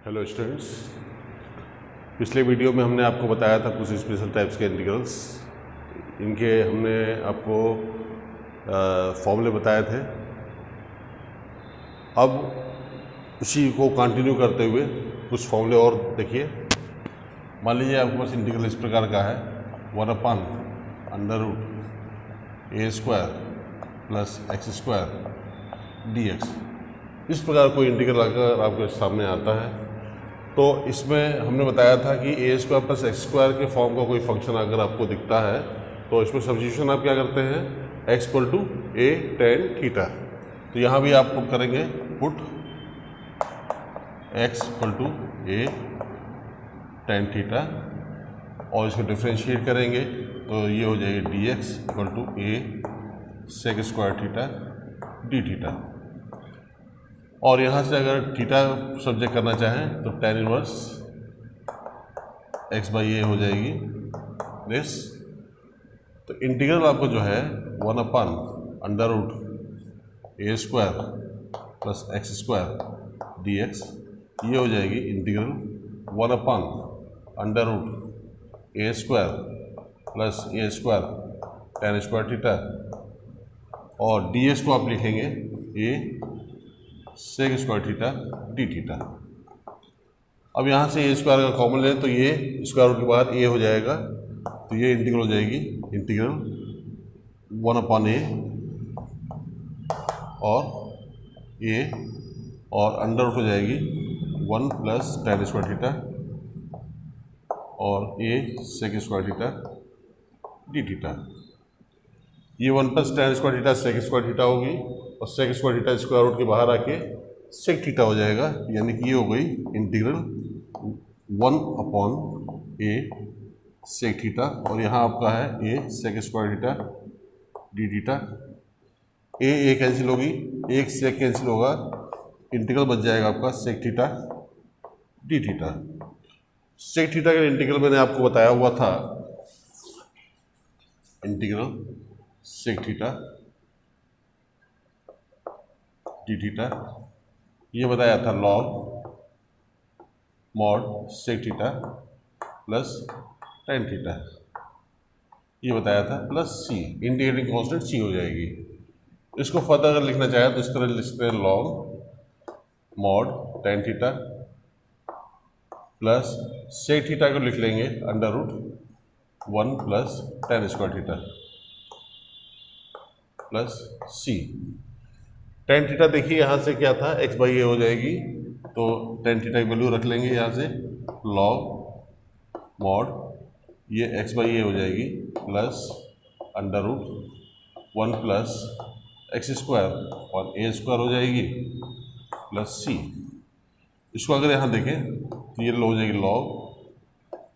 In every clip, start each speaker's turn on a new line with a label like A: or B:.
A: Hello students, पिछले video में हमने आपको बताया था कुछ स्पेशल टाइप्स के इंटीग्रल्स। इनके हमने आपको फॉर्मूले बताए थे। अब उसी को कंटिन्यू करते हुए कुछ फॉर्मूले और देखिए। मान लीजिए आपके पास इंटीग्रल इस प्रकार का है, 1/√a² प्लस x² dx। इस प्रकार कोई इंटीग्रल अगर आपके सामने आता है तो इसमें हमने बताया था कि a² प्लस x² के फॉर्म का कोई फंक्शन अगर आपको दिखता है तो इसमें सब्स्टिट्यूशन आप क्या करते हैं, x = a tan थीटा। तो यहाँ भी आप पुट करेंगे, put x = a tan theta और इसको डिफ्रेंशिएट करेंगे तो ये हो जाएगी dx = a sec² theta d theta. और यहाँ से अगर थीटा सब्जेक्ट करना चाहें तो tan इनवर्स x/a हो जाएगी दिस। तो इंटीग्रल आपको जो है 1/√a² प्लस x² dx ये हो जाएगी integral 1/√a² plus a² tan² theta और dx को आप लिखेंगे a sec² theta d theta. अब यहाँ से a² का कॉमन लें तो ये स्क्वायर रूट के बाद a हो जाएगा, तो ये इंटीग्रल हो जाएगी इंटीग्रल 1/a और a और अंडर रूट हो जाएगी 1 प्लस tan² थीटा और a sec² theta d theta. ये 1 plus tan² theta sec² theta होगी और sec² थीटा स्क्वायर रूट के बाहर आके sec थीटा हो जाएगा, यानी कि ये हो गई इंटीग्रल 1/a sec थीटा और यहाँ आपका है a sec² theta d theta. a cancel होगी, एक sec कैंसिल होगा, इंटीग्रल बच जाएगा आपका sec theta d theta. sec theta का इंटीग्रल मैंने आपको बताया हुआ था, integral sec theta d theta ये बताया था log mod sec theta plus tan theta ये बताया था, plus c integrating constant c हो जाएगी। इसको फर्दर अगर लिखना चाहे तो इस तरह लिख सकते हैं log mod tan theta plus sec theta को लिख लेंगे √1 plus tan² theta plus c। tan theta देखिए यहाँ से क्या था, x/a हो जाएगी, तो tan थीटा की वैल्यू रख लेंगे यहाँ से log mod ये x/a हो जाएगी प्लस √1 प्लस x² और a² हो जाएगी प्लस c। इसको अगर यहाँ देखें तो ये हो जाएगी log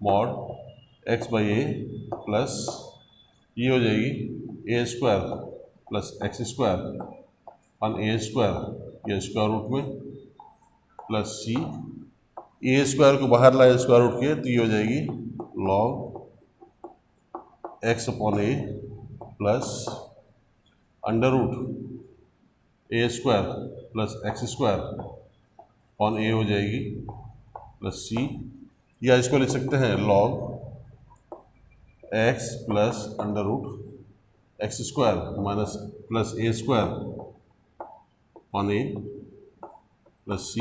A: mod x/a प्लस ये हो जाएगी a² प्लस x² और a² ये स्क्वायर रूट में प्लस c। a² को बाहर लाए स्क्वायर रूट के तो ये हो जाएगी log x/a plus √a² plus x² और a हो जाएगी प्लस c, या इसको लिख सकते हैं log x plus √x² minus plus a² on a plus c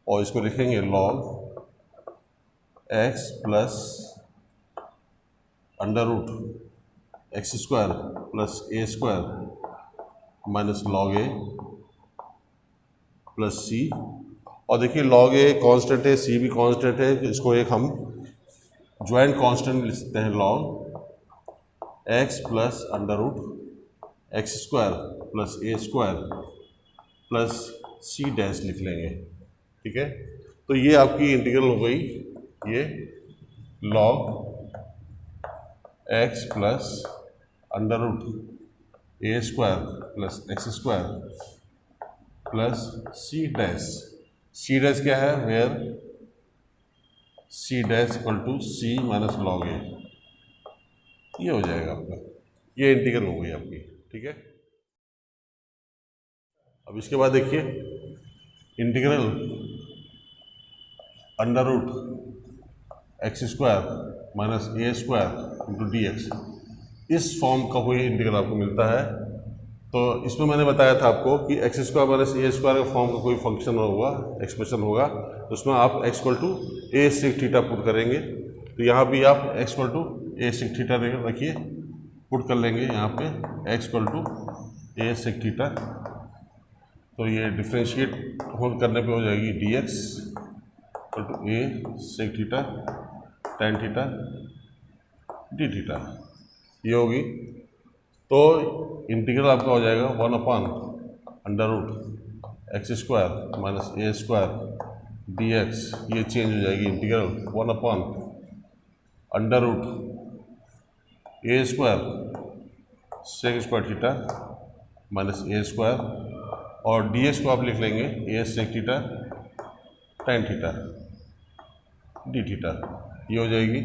A: और इसको लिखेंगे log x plus √x² plus a² minus log a plus c। और देखिए log a कांस्टेंट है, c भी कांस्टेंट है, इसको एक हम ज्वाइंट कांस्टेंट लिख सकते हैं log x plus √x² plus a² plus c dash लिख लेंगे, ठीक है। तो ये आपकी इंटीग्रल हो गई, ये log x plus √a² plus x² plus c dash. c dash क्या है, where c dash = c minus log a, ये हो जाएगा आपका, ये इंटीग्रल हो गई आपकी, ठीक है। अब इसके बाद देखिए integral under root x square minus a square into d x, इस फॉर्म का कोई इंटीग्रल आपको मिलता है। तो इसमें मैंने बताया था आपको कि x square minus a square का फॉर्म का कोई फंक्शन होगा, एक्सप्रेशन होगा, तो उसमें आप x equal to a sec theta put करेंगे। तो यहाँ भी आप x equal to a sec theta रखिए, पुट कर लेंगे यहाँ पे x equal to a sec theta. तो ये डिफ्रेंशिएट करने पे हो जाएगी d x equal to a sec theta tan theta d theta, ये होगी। तो इंटीग्रल आपका हो जाएगा 1 under root x square minus a square d x, ये चेंज हो जाएगी integral 1 under root a square sec square theta minus a square, और डी एक्स को आप लिख लेंगे a sec theta tan theta d theta, ये हो जाएगी।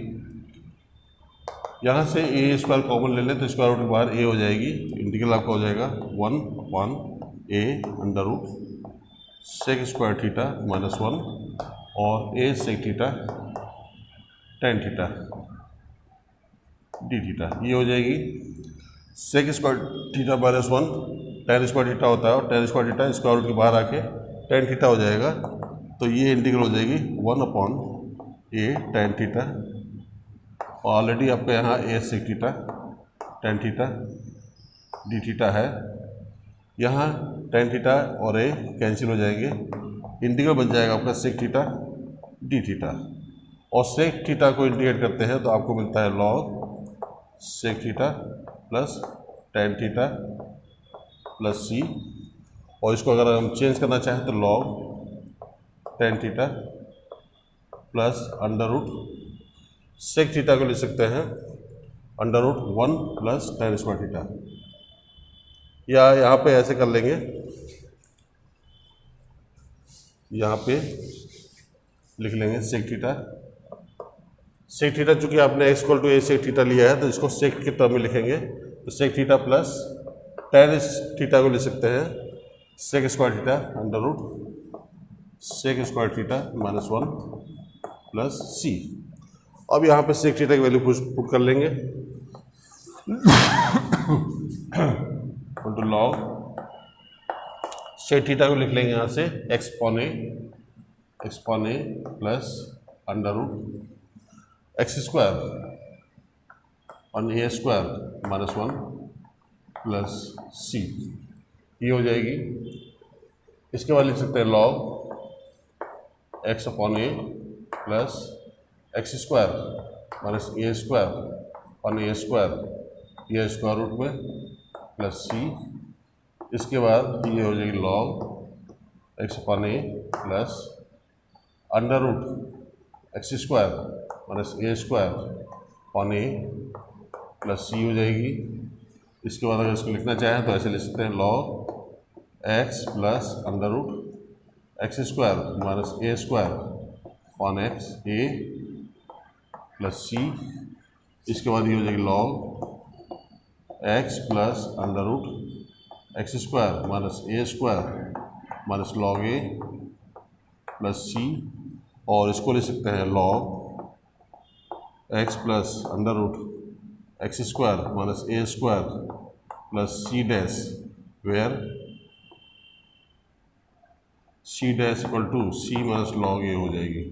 A: यहाँ से ए स्क्वायर कॉमन ले लें तो स्क्वायर रूट के बाहर ए हो जाएगी। इंटीग्रल आपका हो जाएगा 1 a under root sec square theta minus 1 और a sec theta tan theta d theta, ये हो जाएगी। Sec square theta minus 1 tan square theta होता है, और tan square theta square root के बाहर आके टेन थीटा हो जाएगा। तो ये इंटीग्रल हो जाएगी 1 ए टेन थीटा, और ऑलरेडी आपका यहाँ a sec theta tan theta d theta है। यहाँ टेन थीटा और ए कैंसिल हो जाएंगे, इंटीग्रल बन जाएगा आपका सेक थीटा डी थीटा, और सेक थीटा को इंटीग्रेट करते हैं तो आपको मिलता है log sec theta plus tan theta plus c, और इसको अगर हम चेंज करना चाहें तो log tan theta plus under root sec theta को लिख सकते हैं under root 1 plus tan square theta, या यहाँ पे ऐसे कर लेंगे, यहाँ पे लिख लेंगे सेक थीटा। सेक थीटा चूंकि आपने x equal to a sec theta लिया है तो इसको सेक के टर्म में लिखेंगे, तो sec theta plus tan theta को लिख सकते हैं sec square theta under root sec square theta minus 1 plus c. अब यहाँ पे सेक थीटा की वैल्यू पुट कर लेंगे टू लॉग सेक थीटा को लिख लेंगे यहाँ से x upon a plus under root x square on a square minus 1 plus c, ये हो जाएगी। इसके बाद लिख सकते हैं log x upon a plus x square minus a square on a square, ये स्क्वायर रूट में प्लस सी। इसके बाद ये हो जाएगी log x upon a plus under root x square minus a square on a plus c हो जाएगी। इसके बाद अगर इसको लिखना चाहें तो ऐसे लिख सकते हैं log x plus under root x square minus a square on x a plus c. इसके बाद ये हो जाएगी log x plus under root x square minus a square minus log a plus c, और इसको ले सकते हैं log x plus under root x square minus a square plus c dash, where c dash equal to c minus log a हो जाएगी।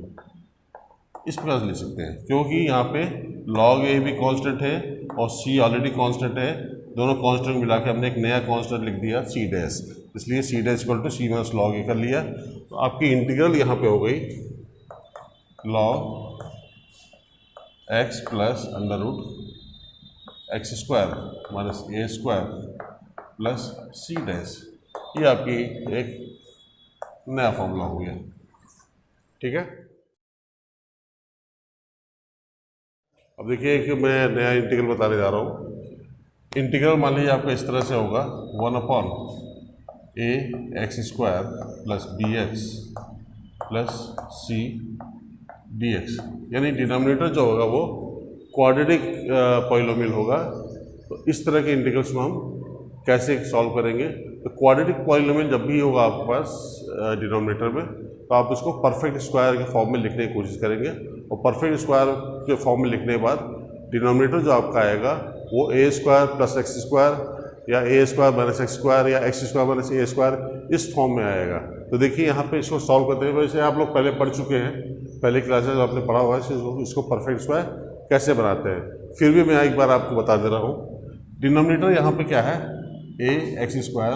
A: इस प्रकार से लिख सकते हैं, क्योंकि यहाँ पे लॉग ए भी कांस्टेंट है और सी ऑलरेडी कांस्टेंट है, दोनों कांस्टेंट मिला के हमने एक नया कांस्टेंट लिख दिया सी डैश, इसलिए c dash equal to c minus log a कर लिया। तो आपकी इंटीग्रल यहाँ पे हो गई log x plus under root x square minus a square plus c dash, ये आपकी एक नया फॉर्मूला हो गया। ठीक है, अब देखिए कि मैं नया इंटीग्रल बताने जा रहा हूँ। इंटीग्रल मान लीजिए आपका इस तरह से होगा 1 a x square plus b x plus c d x, यानी डिनोमिनेटर जो होगा वो क्वाड्रेटिक पॉलिनोमियल होगा। तो इस तरह के इंटीग्रल्स में हम कैसे सॉल्व करेंगे, तो क्वाड्रेटिक पॉलिनोमियल जब भी होगा आपके पास डिनोमिनेटर में, तो आप इसको परफेक्ट स्क्वायर के फॉर्म में लिखने की कोशिश करेंगे, और परफेक्ट स्क्वायर के फॉर्म में लिखने के बाद डिनोमिनेटर जो आपका आएगा वो ए स्क्वायर प्लस एक्स स्क्वायर या ए स्क्वायर माइनस एक्स स्क्वायर या x square minus a square इस फॉर्म में आएगा। तो देखिए यहाँ पे इसको सॉल्व करते हैं, वैसे आप लोग पहले पढ़ चुके हैं, पहले क्लासेस आपने पढ़ा हुआ है इसको परफेक्ट स्क्वायर कैसे बनाते हैं। फिर भी मैं एक बार आपको बता दे रहा हूँ। डिनोमिनेटर यहाँ पे क्या है, a x square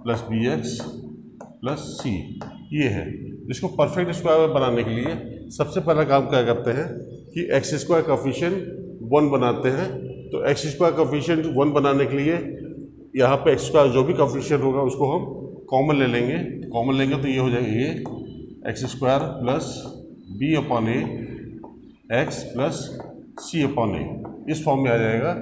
A: plus b x plus c, ये है। इसको परफेक्ट स्क्वायर बनाने के लिए सबसे पहला काम क्या करते हैं कि एक्स स्क्वायर कोएफिशिएंट 1 बनाते हैं। तो एक्स स्क्वायर कोएफिशिएंट 1 बनाने के लिए यहाँ पे एक्स स्क्वायर जो भी कोएफिशिएंट होगा उसको हम कॉमन ले लेंगे। कॉमन लेंगे तो ये हो जाएगा a x square plus b upon a x plus c upon a, इस फॉर्म में आ जाएगा।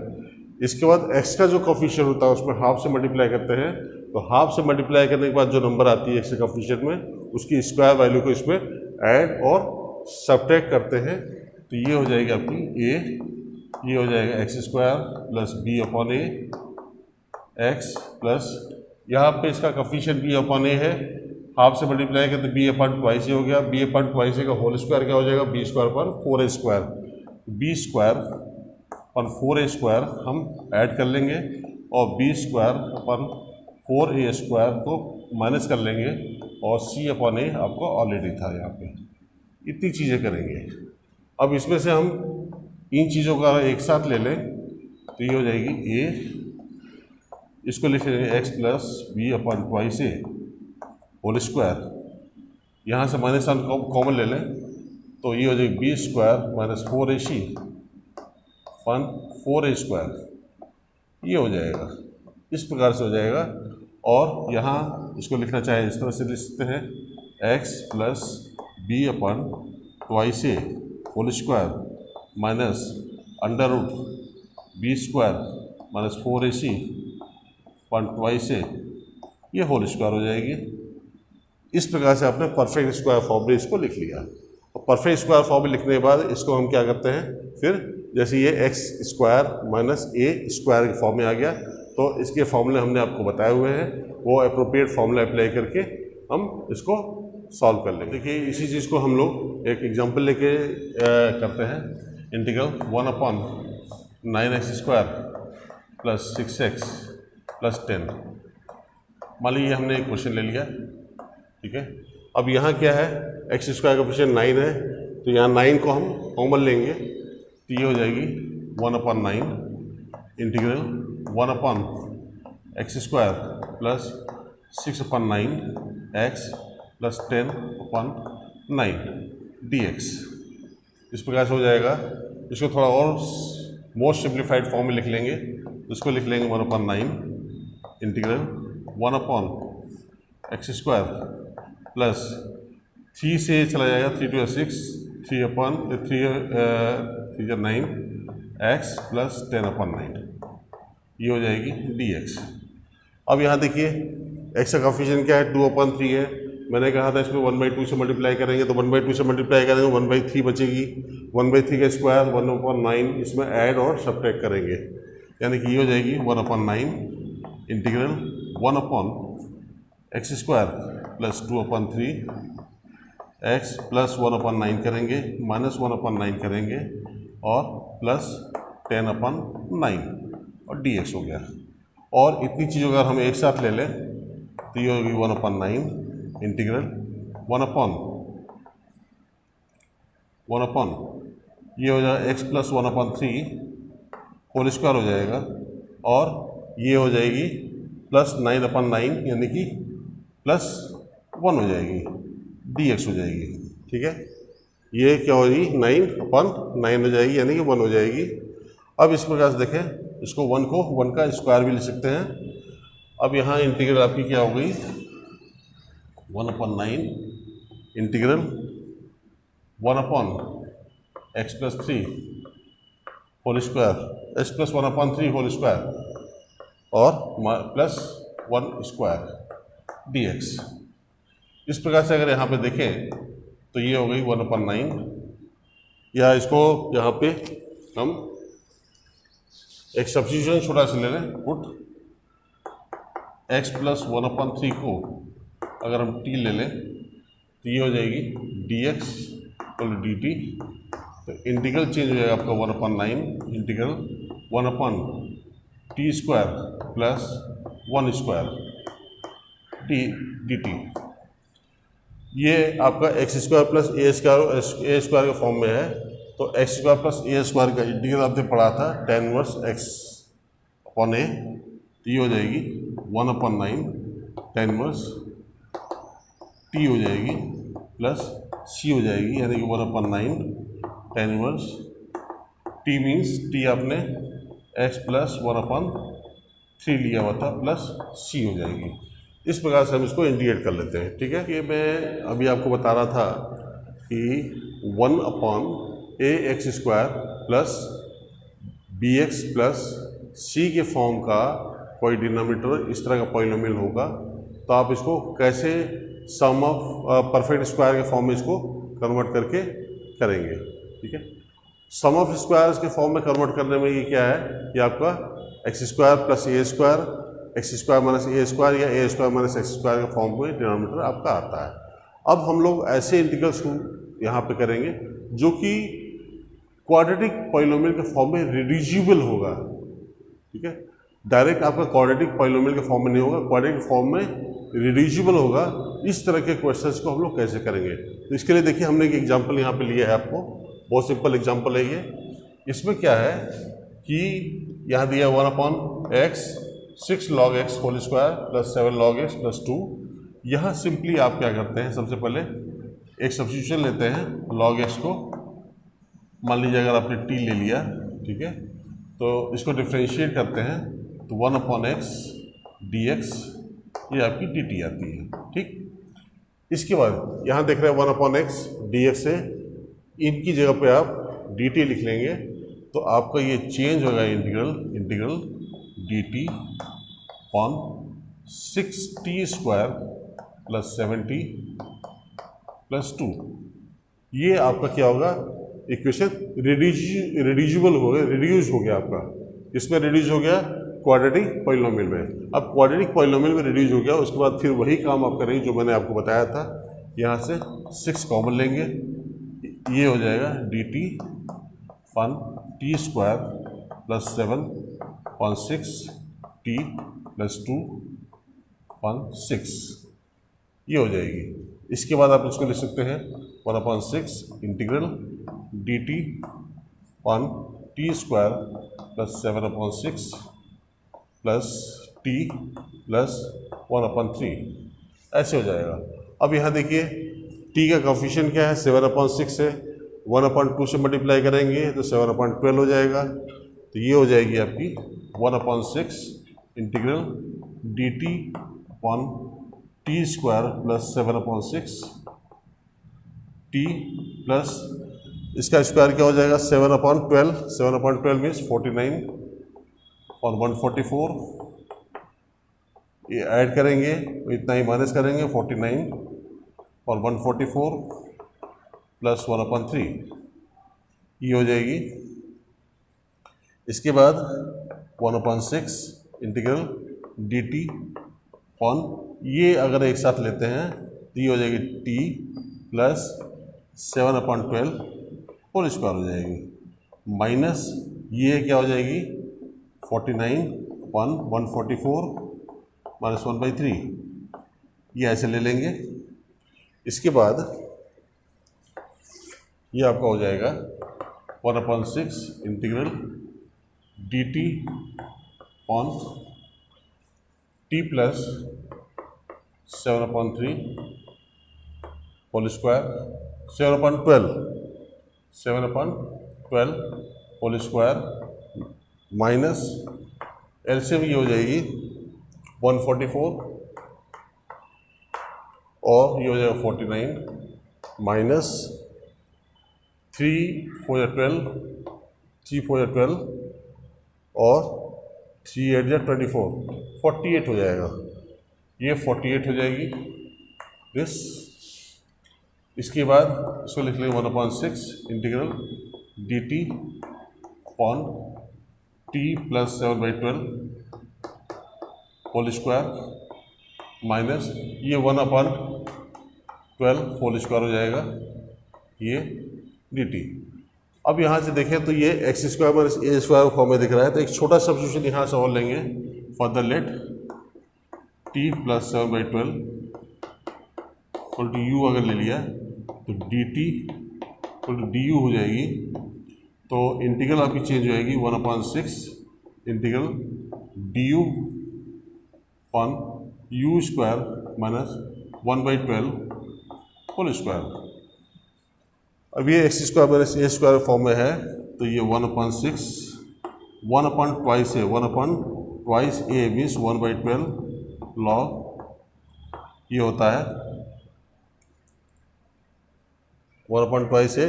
A: इसके बाद एक्स का जो कोएफिशिएंट होता है उसमें हाफ से मल्टीप्लाई करते हैं, तो हाफ से मल्टीप्लाई करने के बाद जो नंबर आती है एक्स के कोएफिशिएंट में उसकी स्क्वायर वैल्यू को इसमें ऐड और सब्ट्रैक्ट करते हैं। तो ये हो जाएगी आपकी ए, ये हो जाएगा x square plus b upon a x plus, यहाँ पे इसका कोएफिशिएंट बी अपॉन ए है, हाफ से मल्टीप्लाई करते बी अपॉन ट्वाइस ए हो गया। बी अपॉन ट्वाइस ए का होल स्क्वायर क्या हो जाएगा, बी स्क्वायर पर 4a स्क्वायर, बी स्क्वायर अपन 4a स्क्वायर हम ऐड कर लेंगे और बी स्क्वायर अपन 4a स्क्वायर को माइनस कर लेंगे और c अपॉन ए आपको ऑलरेडी था यहाँ पे। इतनी चीज़ें करेंगे। अब इसमें से हम इन चीज़ों का एक साथ ले लें तो ये हो जाएगी a, इसको लिख लेंगे x plus b upon twice a whole square, यहाँ से माइनस वन कॉमन ले लें तो ये हो जाएगी बी स्क्वायर माइनस 4ac अपन 4a स्क्वायर, ये हो जाएगा। इस प्रकार से हो जाएगा। और यहाँ इसको लिखना चाहे इस तरह से लिख सकते हैं x plus b upon twice a whole square minus under root b square minus 4ac upon twice a, ये होल स्क्वायर हो जाएगी। इस प्रकार से आपने परफेक्ट स्क्वायर फॉर्म में इसको लिख लिया। और परफेक्ट स्क्वायर फॉर्म में लिखने के बाद इसको हम क्या करते हैं, फिर जैसे ये x square minus a square के फॉर्म में आ गया तो इसके फॉर्मूले हमने आपको बताए हुए हैं, वो अप्रोप्रिएट फॉर्मूला अप्लाई करके हम इसको सॉल्व कर लेंगे। देखिए इसी चीज़ को हम लोग एक एग्जांपल लेके करते हैं। Integral 1/9x square plus 6x plus 10, मान लीजिए हमने एक क्वेश्चन ले लिया, ठीक है। अब यहाँ क्या है, एक्स स्क्वायर का कोएफिशिएंट 9 है, तो यहाँ 9 को हम कॉमन लेंगे तो ये हो जाएगी 1/9 integral 1/x square plus 6/9 x plus 10/9 dx, इस प्रकार से हो जाएगा। इसको थोड़ा और मोस्ट सिंप्लीफाइड फॉर्म में लिख लेंगे, इसको लिख लेंगे 1/9 इंटीग्रल 1/x स्क्वायर प्लस 3 से चला जाएगा 3 to 6 3/9 x प्लस 10/9, ये हो जाएगी dx। अब यहाँ देखिए x का कोएफिशिएंट क्या है, 2/3 है। मैंने कहा था इसमें 1/2 से मल्टीप्लाई करेंगे तो 1/2 से मल्टीप्लाई करेंगे 1/3 बचेगी, 1/3 का स्क्वायर 1/9 इसमें ऐड और सब्ट्रैक्ट करेंगे, यानी कि ये हो जाएगी 1/9 integral 1/x square plus 2/3 x plus 1/9 करेंगे माइनस 1/9 करेंगे और प्लस 10/9 और dx हो गया। और इतनी चीज़ों अगर हम एक साथ ले लें तो ये होगी 1/9 इंटीग्रल 1/, ये हो जाएगा x प्लस 1/3 होल स्क्वायर हो जाएगा और ये हो जाएगी प्लस 9/9 यानी कि प्लस 1 हो जाएगी, dx हो जाएगी, ठीक है। ये क्या होगी 9/9 हो जाएगी यानी कि 1 हो जाएगी। अब इस प्रकार से देखें, इसको 1 को 1 का स्क्वायर भी लिख सकते हैं। अब यहाँ इंटीग्रल आपकी क्या हो गई 1/9 integral 1/x plus 3 whole square, x plus 1/3 whole square और प्लस 1 स्क्वायर dx। इस प्रकार से अगर यहाँ पे देखें तो ये हो गई 1/9, या इसको यहाँ पे हम एक सब्स्टिट्यूशन छोटा सा ले लें, पुट x प्लस 1/3 को अगर हम t ले लें तो ये हो जाएगी dx इक्वल डी टी। तो इंटीग्रल चेंज हो जाएगा आपका 1/9 integral 1/t² plus 1² T D T. ये आपका x² प्लस a² के फॉर्म में है। तो x² प्लस a² का इंटीग्रल आपने पढ़ा था tan इनवर्स x/a। तो ये हो जाएगी 1/9 tan इनवर्स t हो जाएगी प्लस c हो जाएगी, यानी कि 1/9 tan inverse t means t आपने x प्लस 1/3 लिया हुआ था प्लस c हो जाएगी। इस प्रकार से हम इसको इंटीग्रेट कर लेते हैं। ठीक है, ये मैं अभी आपको बता रहा था कि 1/ax² plus bx plus c के फॉर्म का कोई डिनोमिनेटर इस तरह का पॉलिनोमियल होगा तो आप इसको कैसे सम ऑफ परफेक्ट स्क्वायर के फॉर्म में इसको कन्वर्ट करके करेंगे। ठीक है, सम ऑफ स्क्वायर्स के फॉर्म में कन्वर्ट करने में ये क्या है, ये आपका x² plus a² x² minus a² या a² माइनस x² के फॉर्म में डिनोमिनेटर आपका आता है। अब हम लोग ऐसे इंटीग्रल्स को यहाँ पे करेंगे जो कि क्वाड्रेटिक पॉलिनोमियल के फॉर्म में रिड्यूसिबल होगा। ठीक है, डायरेक्ट आपका क्वाड्रेटिक पॉलिनोमियल के फॉर्म में नहीं होगा, क्वाड्रेटिक फॉर्म में रिड्यूसिबल होगा। इस तरह के क्वेश्चंस को हम लोग कैसे करेंगे, तो इसके लिए देखिए हमने एक एग्जांपल यहाँ पे लिया है आपको, बहुत सिंपल एग्जांपल है ये। इसमें क्या है कि यहाँ दिया 1/x 6 log x whole square plus 7 log x plus 2। यहाँ सिंपली आप क्या करते हैं, सबसे पहले एक सब्स्टिट्यूशन लेते हैं log x को। मान लीजिए अगर आपने t ले लिया, ठीक है, तो इसको डिफ्रेंशिएट करते हैं तो 1/x dx ये आपकी dt आती है। ठीक, इसके बाद यहाँ देख रहे हैं 1/x dx है, इनकी जगह पे आप dt लिख लेंगे तो आपका ये चेंज होगा integral dt upon 6t² plus 7t plus 2। ये आपका क्या होगा, इक्वेशन रिड्यूसिबल हो गया, रिड्यूस हो गया आपका। इसमें रिड्यूस हो गया क्वाड्रेटिक पॉलिनोमियल में। अब क्वाड्रेटिक पॉलिनोमियल में रिड्यूस हो गया, उसके बाद फिर वही काम आप करेंगे जो मैंने आपको बताया था। यहाँ से 6 कॉमन लेंगे, ये हो जाएगा dt अपन t² प्लस 7/6t प्लस 2/6 ये हो जाएगी। इसके बाद आप इसको लिख सकते हैं 1/6 इंटीग्रल dt अपन t² plus 7/6 plus t plus 1/3 ऐसे हो जाएगा। अब यहाँ देखिए t का कोफिशिएंट क्या है, 7/6 है, 1/2 से मल्टीप्लाई करेंगे तो 7/12 हो जाएगा। तो ये हो जाएगी आपकी 1/6 integral dt upon t² plus 7/6 t plus इसका स्क्वायर क्या हो जाएगा 7/12। 7/12 मीन्स 49 और 144, ये ऐड करेंगे इतना ही माइनस करेंगे 49 और 144 प्लस 1/3 ये हो जाएगी। इसके बाद 1/6 इंटीग्रल dt अपॉन ये अगर एक साथ लेते हैं तो ये हो जाएगी t प्लस 7/12 होल स्क्वायर हो जाएगी, माइनस ये क्या हो जाएगी 49 अपॉन 144 माइनस 1/3, ये ऐसे ले लेंगे। इसके बाद ये आपका हो जाएगा 1/6 integral dt upon t plus 7/3 whole square 7/12 whole square minus LCM ये हो जाएगी 144 और ये हो जाएगा 49 माइनस 3 4 या 12 3 4 या 12 और 3 8 या 24 48 हो जाएगा। ये 48 हो जाएगी दिस। इसके बाद इसको लिख लेंगे 1/6 integral dt upon t plus 7/12 whole square minus ये 1/2 12 होल स्क्वायर हो जाएगा ये dt। अब यहाँ से देखें तो ये x square minus a square form में दिख रहा है, तो एक छोटा सब्स्टिट्यूशन यहाँ से और लेंगे। Further let t plus 7/12 equal to u अगर ले लिया तो dt इक्वल टू du हो जाएगी। तो इंटीग्रल आपकी चेंज हो जाएगी 1/6 integral du on u square minus 1/12 whole square. अब ये x square minus a square form में है, तो ये 1/6 1/2 है, 1/2 ए मीन्स 1/12 लॉग ये होता है 1/2 से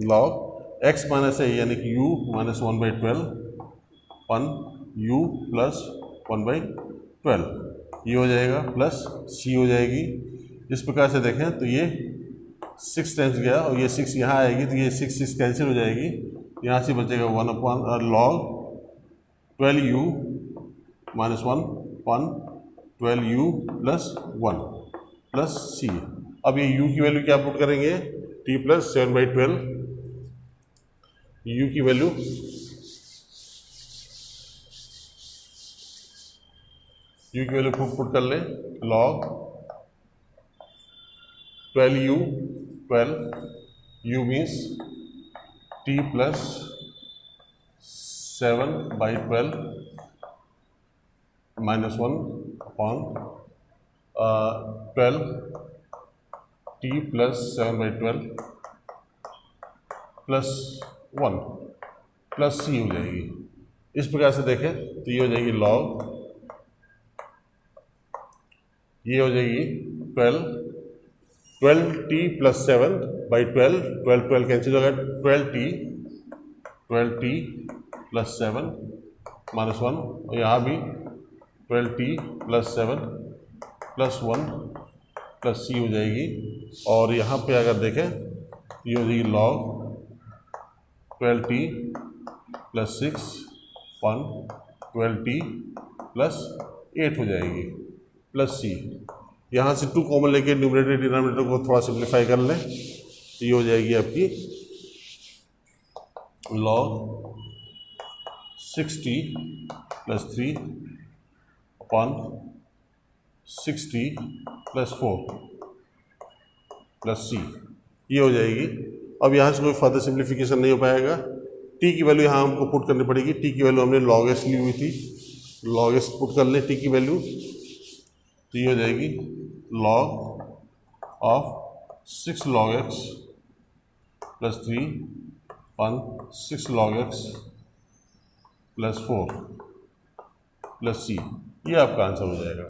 A: लॉग एक्स माइनस है यानी कि u माइनस 1/12 1 u प्लस 1/12 ये हो जाएगा प्लस सी हो जाएगी। इस प्रकार से देखें तो ये 6 टाइम्स गया और ये 6 यहाँ आएगी, तो ये 6 कैंसिल हो जाएगी। यहाँ से बचेगा 1 log 12u minus 1 12u plus 1 plus c. अब ये u की वैल्यू क्या पुट करेंगे, t प्लस 7/12 u की वैल्यू पुट कर लें log 12u means t plus 7/12 minus 1 upon 12 t plus 7/12 plus 1 plus c हो जाएगी। इस प्रकार से देखें तो ये हो जाएगी लॉग, ये हो जाएगी 12t प्लस 7/12 12 कैंसिल होगा 12t प्लस 7 माइनस 1 और यहाँ भी 12t plus 7 plus 1 plus c हो जाएगी। और यहाँ पे अगर देखें ये हो जाएगी log 12t plus 6 1 12t plus 8 हो जाएगी प्लस सी। यहाँ से 2 कॉमन लेके न्यूमरेटर डिनोमिनेटर को थोड़ा सिंप्लीफाई कर लें तो ये हो जाएगी आपकी log 6t plus 3 upon 6t plus 4 plus c ये हो जाएगी। अब यहाँ से कोई फर्दर सिंप्लीफिकेशन नहीं हो पाएगा। टी की वैल्यू यहाँ हमको पुट करनी पड़ेगी। टी की वैल्यू हमने लॉग एस ली हुई थी, लॉग एस पुट कर लें टी की वैल्यू, तो ये हो जाएगी log of 6 log x plus 3 on 6 log x plus 4 plus c. ये आपका आंसर हो जाएगा।